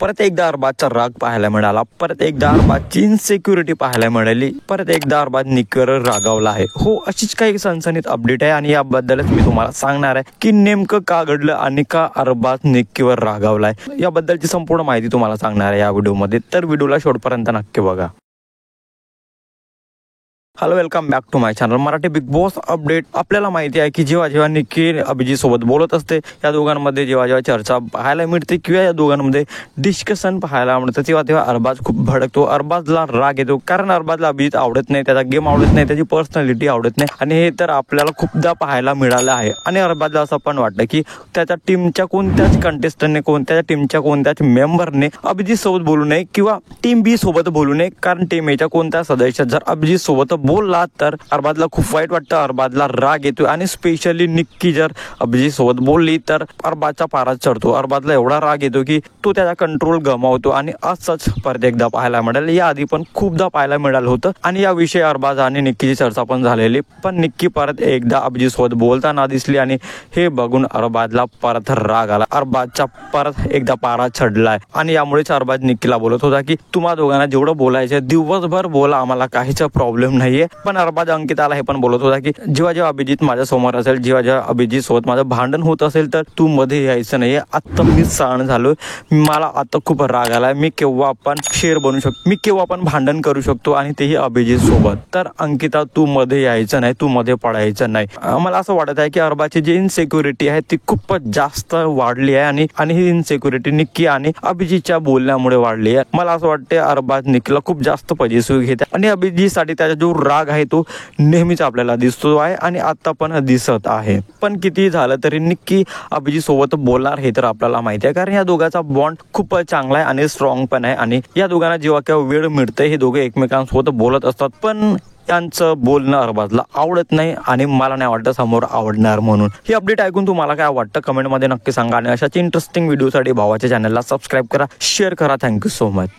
परत एकदा अरबाजचा राग पाहायला मिळाला, परत एकदा अरबाजची इनसिक्युरिटी पाहायला मिळाली, परत एकदा अरबाज निक्कीवर रागावला आहे. हो, अशीच काही सनसनीत अपडेट आहे आणि याबद्दलच मी तुम्हाला सांगणार आहे की नेमकं का घडलं आणि का अरबाज निक्कीवर रागावलाय. याबद्दलची संपूर्ण माहिती तुम्हाला सांगणार आहे या व्हिडिओमध्ये, तर व्हिडिओला शेवटपर्यंत नक्की बघा. Hello, welcome back to my channel Marathi Bigg Boss update. आपल्याला माहिती आहे की जेव्हा जेव्हा निक्की अभिजीत सोबत बोलत असते, या दोघांमध्ये जेव्हा जेव्हा चर्चा पाहायला मिळते किंवा या दोघांमध्ये डिस्कशन पाहायला मिळतं, तेव्हा तेव्हा अरबाज खूप भडकतो, अरबाजला राग येतो. कारण अरबाजला अभिजीत आवडत नाही, त्याचा गेम आवडत नाही, त्याची पर्सनॅलिटी आवडत नाही आणि हे तर आपल्याला खूपदा पाहायला मिळालं आहे. आणि अरबाजला असं पण वाटतं की त्याच्या टीमच्या कोणत्याच कंटेस्टंटने, कोणत्या टीमच्या कोणत्याच मेंबरने अभिजीत सोबत बोलू नये किंवा टीम बी सोबत बोलू नये. कारण टीम एच्या कोणत्या सदस्य जर अभिजीत सोबत बोलला तर अरबाजला खूप वाईट वाटतं, अरबाजला राग येतो. आणि स्पेशली निक्की जर अभिजीत सोबत बोलली तर अरबाजचा पारा चढतो, अरबाजला एवढा राग येतो की तो त्याचा कंट्रोल गमावतो. आणि असंच परत एकदा पाहायला मिळालं, या आधी पण खूपदा पाहायला मिळालं होतं आणि याविषयी अरबाज आणि निक्कीची चर्चा पण झालेली. पण निक्की परत एकदा अभिजीत सोबत बोलताना दिसली आणि हे बघून अरबाजला परत राग आला, अरबाजचा परत एकदा पारा चढलाय. आणि यामुळेच अरबाज निक्कीला बोलत होता की तुम्हा दोघांना जेवढं बोलायचं दिवसभर बोला, आम्हाला काहीच प्रॉब्लेम नाहीये. पण अरबाज अंकिताला हे पण बोलत होता की जेव्हा जेव्हा अभिजीत माझ्या समोर असेल, जेव्हा जेव्हा अभिजीत सोबत माझं भांडण होत असेल तर तू मध्ये यायचं नाहीये. आता मी सहन झालोय, मला आता खूप राग आलाय, मी केव्हा आपण शेर बनू शकतो, मी केव्हा आपण भांडण करू शकतो आणि तेही अभिजीत सोबत. तर अंकिता तू मध्ये यायचं नाही, तू मध्ये पडायचं नाही. मला असं वाटत आहे की अरबाजची जी इनसिक्युरिटी आहे ती खूपच जास्त वाढली आहे आणि ही इनसिक्युरिटी निक्की आणि अभिजीतच्या बोलण्यामुळे वाढली आहे. मला असं वाटतं अरबाज निक्कीला खूप जास्त पजेसिव्ह घेते आणि अभिजीतसाठी त्याचा जो राग आहे तो नेहमीच आपल्याला दिसतो आहे आणि आता पण दिसत आहे. पण किती झालं तरी निक्की अभिजीत सोबत बोलणार हे तर आपल्याला माहिती आहे, कारण या दोघांचा बॉन्ड खूप चांगला आहे आणि स्ट्रॉंग पण आहे. आणि या दोघांना जेव्हा केव्हा वेळ मिळते हे दोघे एकमेकांसोबत बोलत असतात. पण त्यांचं बोलणं अरबाजला आवडत नाही आणि मला नाही वाटतं समोर आवडणार म्हणून. ही अपडेट ऐकून तुम्हाला काय वाटतं कमेंटमध्ये नक्की सांगा आणि अशाच इंटरेस्टिंग व्हिडिओसाठी भावाच्या चॅनलला सबस्क्राईब करा, शेअर करा. Thank you so much.